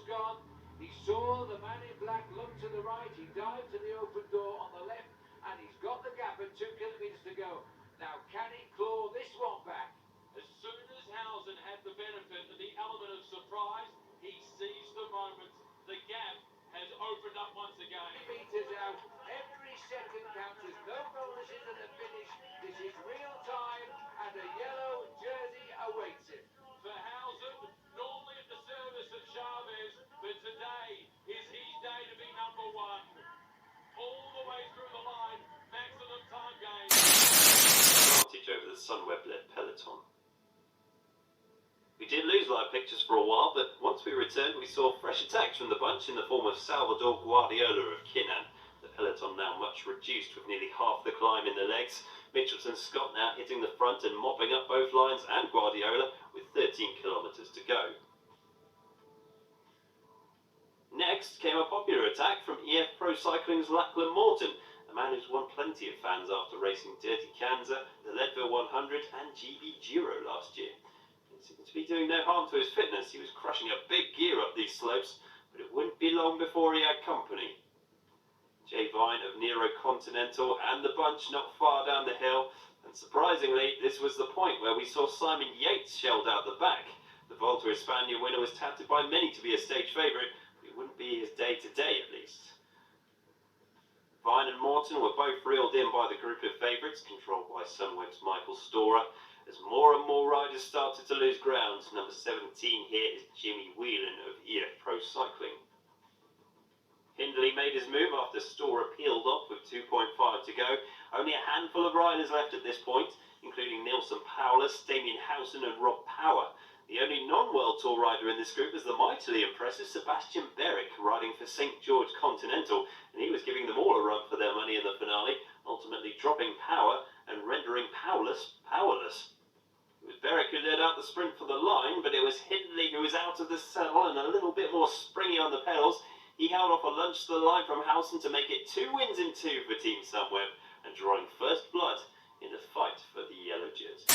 gone. He saw the man in black look to the right. He dived to the open door on the left, and he's got the gap at 2 kilometres to go. Now, can he claw this one back? As soon as Housen had the benefit of the element of surprise, he seized the moment. The gap has opened up once again. Meters out. Every second counts. There's no bonuses at the finish. This is real time, and a yellow jersey awaits him. For Housen, normally at the service of Chavez, but today is his day to be number one. All the way through the line, maximum time gain. Advantage over the Sunweb-led peloton. We did lose live pictures for a while, but once we returned, we saw fresh attacks from the bunch in the form of Salvador Guardiola of Kinnan. The peloton now much reduced, with nearly half the climb in the legs. Mitchelton Scott now hitting the front and mopping up both lines, and Guardiola with 13 kilometres to go. Next came a popular attack from EF Pro Cycling's Lachlan Morton, a man who's won plenty of fans after racing Dirty Kanza, the Leadville 100 and GB Giro last year. It seemed to be doing no harm to his fitness. He was crushing a big gear up these slopes, but it wouldn't be long before he had company. Jay Vine of Nero Continental and the bunch not far down the hill, and surprisingly, this was the point where we saw Simon Yates shelled out the back. The Volta Espana winner was touted by many to be a stage favourite, but it wouldn't be his day today at least. Vine and Morton were both reeled in by the group of favourites, controlled by Sunweb's Michael Storer, as more and more riders started to lose ground. Number 17 here is Jimmy Whelan of EF Pro Cycling. Hindley made his move after Storer peeled off with 2.5 to go. Only a handful of riders left at this point, including Nilsson Paulus, Damien Housen and Rob Power. The only non-World Tour rider in this group is the mightily impressive Sebastian Berwick, riding for St George Continental, and he was giving them all a run for their money in the finale, ultimately dropping Power and rendering Paulus powerless. It was Berwick who led out the sprint for the line, but it was Hindley who was out of the saddle and a little bit more springy on the pedals. He held off a lunge to the line from Housen to make it 2 wins in 2 for Team Sunweb, and drawing first blood in the fight for the yellow jersey.